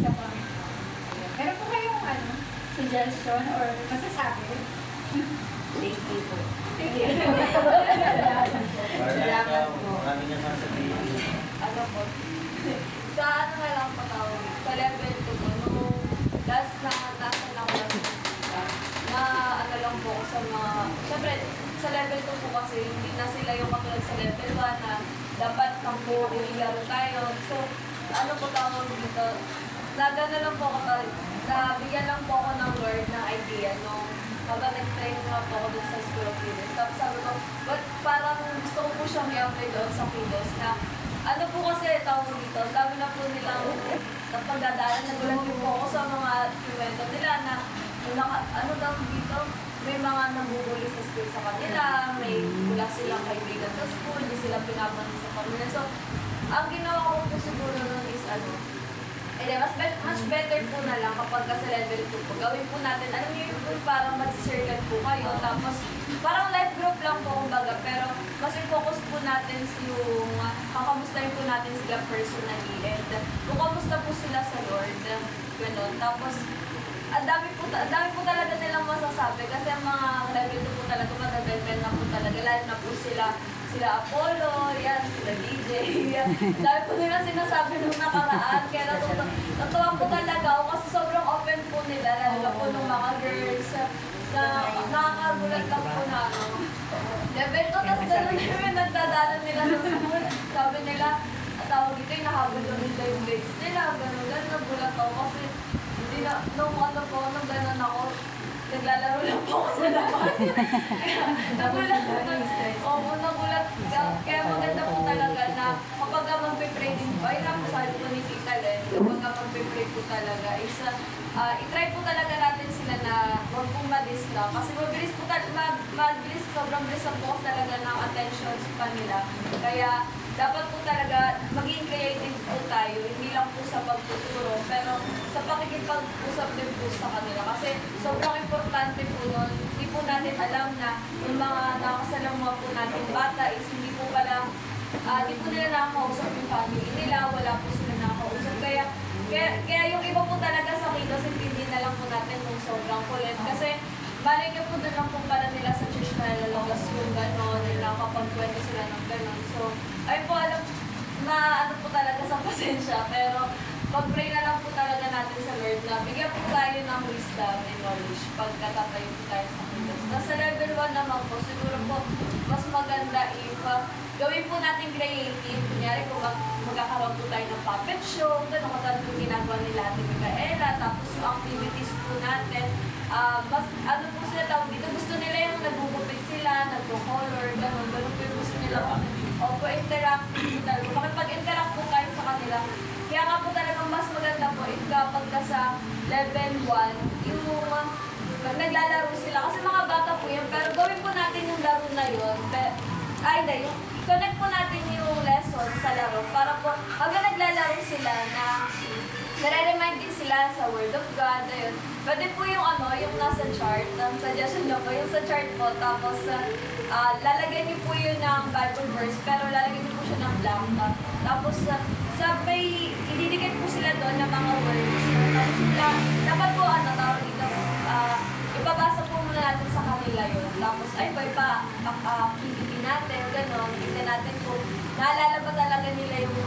Isa po. Meron po kayong suggestion or masasabi? Thank you po. Salamat po. Marami na sasabihin. Ano po? Sa ano nga lang patawag, sa level 2 po, nung last na nasa lang na ano lang po ko sa mga, syempre, sa level 2 po kasi hindi na sila yung katulad sa level 1 na dapat kang po ilaro tayo. So, ano po tawag dito? Nagano lang po ako, nabigyan lang po ako ng word ng idea nung habang nag-train nga po ako dun sa School of Leaders. Tapos sabi ko, but parang gusto ko po siyang i-apply doon sa Kilos na ano po kasi tawag dito, ang dami na po nilang napagdadaanan, nagulat po ako sa mga kwento nila na ano daw dito, may mga nabubuli sa school sa kanila, may wala silang kaibigan sa school, hindi sila pinapansin sa kanila. So, ang ginawa ko po siguro nun is mas better po na lang kapag sa level 2 po. Gawin po natin, alam niyo yung parang mag-circle po kayo, tapos parang life group lang po kumbaga, pero mas i-focus po natin yung kakamustahin po natin sila personally and kung kamusta po sila sa Lord, gano'n. Tapos, ang dami po talaga nilang masasabi kasi ang mga level 2 po talaga matagagal na po talaga, lalo na po sila Apollo, yan, sila DJ, yan. Dahil po nila sinasabi nung nakaraan, kaya natuwa po talaga ako kasi sobrang open po nila, lalo na po nung mga girls na nakakagulat lang po na level 2, tapos gano'n namin nagdadanan nila sa school. Sabi nila, tawag dito yung nahabol nila yung grades nila, gano'n, nagulat ako kasi hindi na, nung ano po, nung gano'n ako, naglalaro lang po ako sa labas. Nagulat ko. Nagulat. Kaya maganda po talaga na kapag magpe-pray din po, ay lang sabi po ni Tita Len, kapag magpe-pray po talaga, i-try po talaga natin sila na huwag po ma-distract. Kasi mabilis po sobrang bilis ang focus talaga ng attention sa kanila. Kaya dapat po talaga maging creative po tayo, hindi lang po sa pagtuturo, pero sa pakikipag-usap din po sa kanila. Kasi sobrang importante po nun, hindi po natin alam na yung mga nakasalamuha po natin bata is hindi po pala, hindi po nila nakakausap yung family nila, wala po sila nakakausap. Kaya yung iba po talaga sa kilos, hindi na lang po natin kung sobrang kulit. Kasi balik niyo po doon lang po pala nila sa church na lalabas yung gano'n, nila kapag kwento sila ng gano'n. So, ay po alam na ano po talaga sa pasensya, pero pag-pray na lang po talaga natin sa Lord na bigyan po tayo ng wisdom and knowledge pagkatatayo po tayo sa kilos. Sa level 1 naman po, siguro po mas maganda if gawin po natin creative. Kunyari po magkakaroon po tayo ng puppet show, gano'n katulad po ginagawa nila Ate Micaela, tapos yung activities po natin, mas ano po sila tawag dito, gusto nila yung nagugupit sila, nagko-color, gano'n po yung gusto nila. Opo, interactive po talaga. Makipag-interact po kayo sa kanila. Kaya nga po talagang mas maganda po kapag sa level 1, yung naglalaro sila. Kasi mga bata po yan, pero gawin po natin yung laro na yun. Yung connect po natin yung lesson sa laro para po habang naglalaro sila na nare-remind din sila sa Word of God. Ayun. Pwede po yung yung nasa chart, ang suggestion nyo po, yung sa chart po, tapos lalagyan niyo po yun ng Bible verse, pero lalagyan niyo po siya ng blank. Tapos sabay, ididikit po sila doon ng mga words. Tapos dapat po, tawag dito, ibabasa po muna natin sa kanila yun. Tapos, activity natin, gano'n, tignan natin kung naalala ba talaga nila yung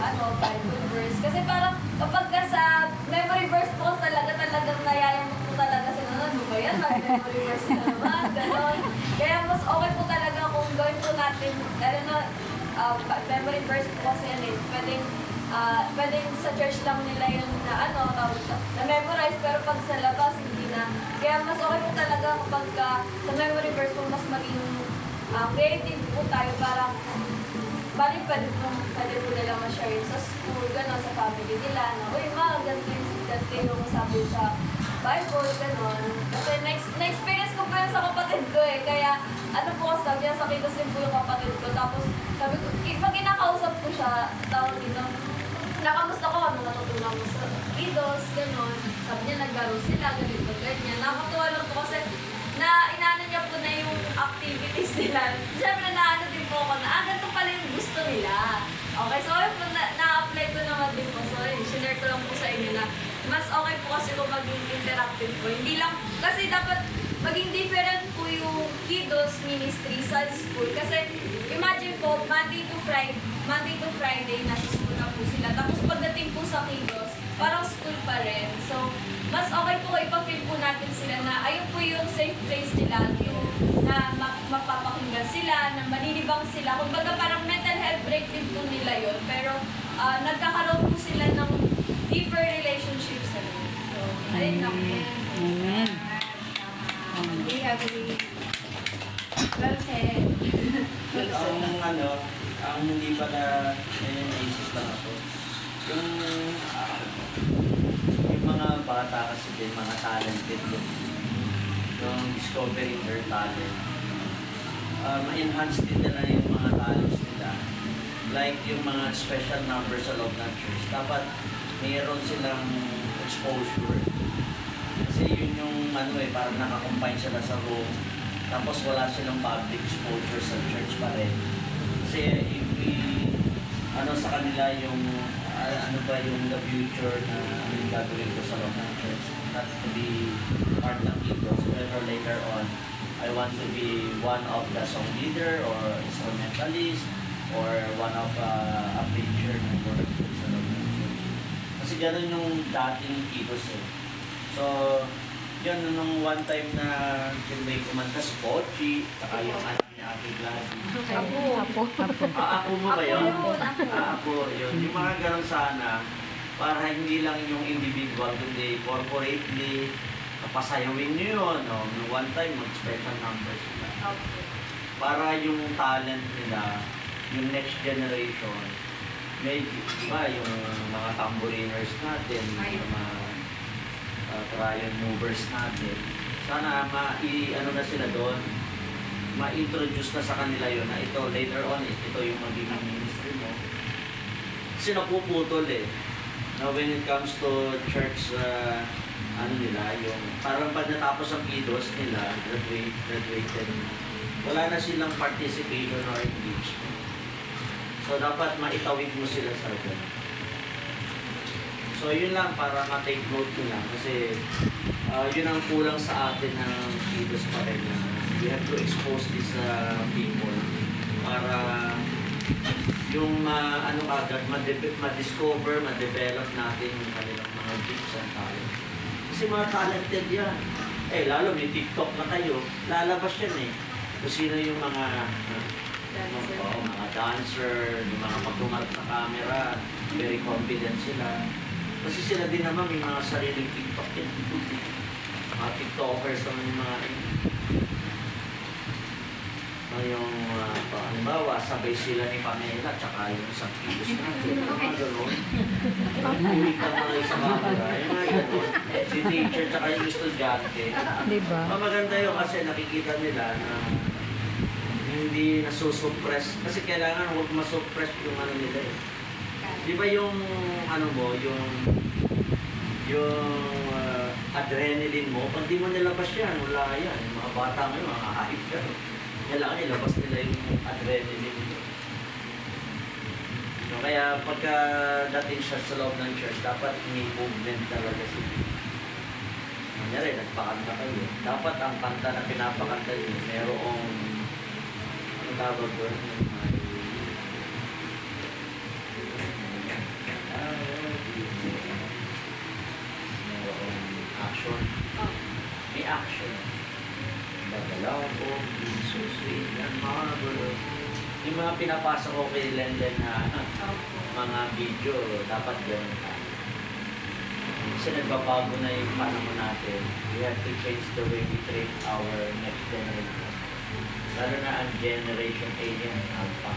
Bible verse. Kasi parang kapag sa memory verse po talagang nayayamot po talaga sila. Ano ba yan? Memory verse na naman, gano'n. Kaya mas okay po talaga kung gawin po natin, memory verse po kasi yan pwedeng sa church lang nila yun na memorize, pero pag sa labas, hindi na. Kaya mas okay po talaga kapag sa memory verse po mas maging creative po tayo para pwede po nila ma-share sa school, gano'n, sa family nila, na, uy, ganito yung sabi sa Bible, gano'n. Kasi na-experience ko po yan sa kapatid ko kaya sabi niya, sa kilos din po yung kapatid ko. Tapos sabi ko, pag kinakausap ko siya, tawag dito, nakamusta ko, natutunan mo sa kilos, gano'n. Sabi niya, naglaro sila, ganito, ganyan. Nakakatuwa lang po kasi inaano niya po na yung activities nila. Siyempre, naano din po ako na, ganito pala yung gusto nila. Okay, so na-apply ko naman din po. So, share ko lang po sa inyo na mas okay po kasi kung maging interactive po. Hindi lang, kasi dapat maging different po yung kiddos ministry sa school. Kasi imagine po, Monday to Friday, nasa school na po sila. Tapos pagdating po sa kiddos, parang school pa rin. So, mas okay po ipag-feel po natin sila na ayun po yung safe place nila, yung na mapapakinggan sila, na maninibang sila. Kumbaga parang mental health break din po nila yun. Pero nagkakaroon po sila ng deeper relationships na rin. So, ayun lang. Amen. Agree, agree. Well said. Ang hindi pala naisip lang ako, yung mga bata kasi din, mga talented din, yung discovering their talent. Ma-enhance din nila yung mga talents nila. Like yung mga special numbers sa loob ng church. Dapat mayroon silang exposure. Kasi yun yung parang nakakombine sila sa room. Tapos wala silang public exposure sa church pa rin. Kasi if we, sa kanila yung, yung the future na yung gagawin ko sa loob ng church. Not to be part ng kiddos. Pero later on, I want to be one of the song leader or instrumentalist or one of a preacher na work sa loob ng church. Kasi gano'n yung dating kiddos eh. So, yun, nung one time na may kumanta si Pochi, saka yung anak ni Ate Gladys. Apo. Ako mo ba yun? Ako, yun. Yung mga gano'n sana, para hindi lang yung individual, kundi corporately, pasayawin nyo yun. No? One time, mag-special numbers sila. Para yung talent nila, yung next generation, may, diba, yung mga tambouriners natin, yung mga trial movers natin, sana na sila doon, ma-introduce na sa kanila yun na ito, later on, ito yung magiging ministry mo. Kasi napuputol eh. Now, when it comes to church, yung parang pag natapos ang kiddos nila, graduated, wala na silang participation or engagement. So, dapat maitawid mo sila sa doon. So, yun lang para ma-take note nila kasi yun ang kulang sa atin ng kiddos pa rin. We have to expose these people para yung ma-discover, ma-develop natin yung kanilang mga gifts and talent. Kasi mga talented yan. Lalo may TikTok na kayo, lalabas yan eh. Kung sino yung mga dancer, yung mga pagkumarap na camera, very confident sila. Kasi sila din naman may mga sariling TikTok yan. Mga TikTokers naman yung mga yung halimbawa, sabay sila ni Pamela tsaka yung isang kiddos natin. Mga gano'n. Ulit ang mga isang camera. Yung mga gano'n. Si teacher tsaka yung estudyante. Diba? Maganda yun kasi nakikita nila na hindi nasusuppress. Kasi kailangan huwag masuppress yung nila eh. Di ba yung adrenaline mo, pag di mo nilabas yan, wala yan. Yung mga bata ngayon, makakahip ka. Kailangan ilabas nila yung adrenaline mo. So, kaya pagka dating siya sa loob ng church, dapat may movement talaga sila. Kanyari, nagpakanta kayo. Dapat ang kanta na pinapakanta nyo, merong tawag doon? Action. May action. Bagalaw ko, so sweet and marvelous. Yung mga pinapasa ko kay Lenden na mga video, dapat gano'n ka. Kasi nagbabago na yung panahon natin. We have to change the way we treat our next generation. Lalo na ang generation A yan, Alpha.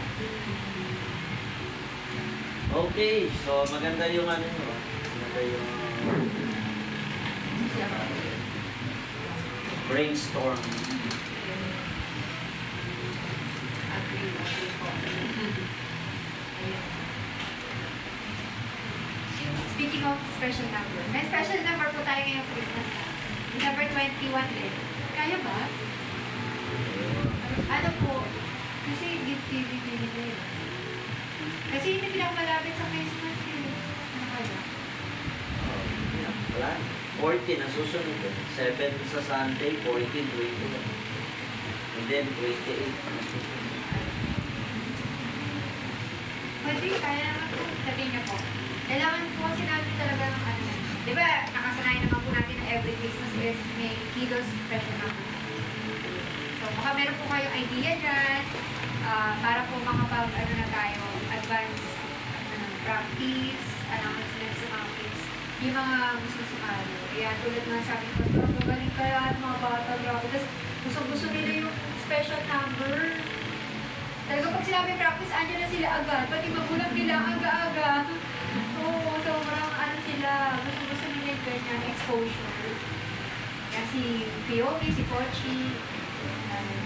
Okay, so maganda yung maganda yung brainstorm. Speaking of special number, may special number po tayo ngayong Christmas. December 21 din. Kaya ba? Ano po? Kasi gift giving nila yun. Kasi hindi pinakamalapit sa Christmas yun. Ano kaya? Wala. 40 na susunod. 7 sa Sunday, 14, 21. And then 28 na susunod. Pwede, kaya naman po. Sabihin niyo po. Kailangan po kasi natin talaga ng ano. Di ba, nakasanayan naman po natin na every Christmas is may kilos special number. So, baka meron po kayong idea dyan para po makapag, ano na tayo, advance practice, announcement sa mga kids. Yung mga gusto sumali. Kaya tulad nga sabi ko, magaling kaya at mga bata, grabe. Tapos gusto nila yung special number. Talaga pag sinabi practice, andyan na sila agad. Pati magulang nila aga-aga. Oo, sobrang ano sila. Gusto nila yung ganyan exposure. Kaya si Piomi, si Pochi,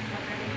sobrang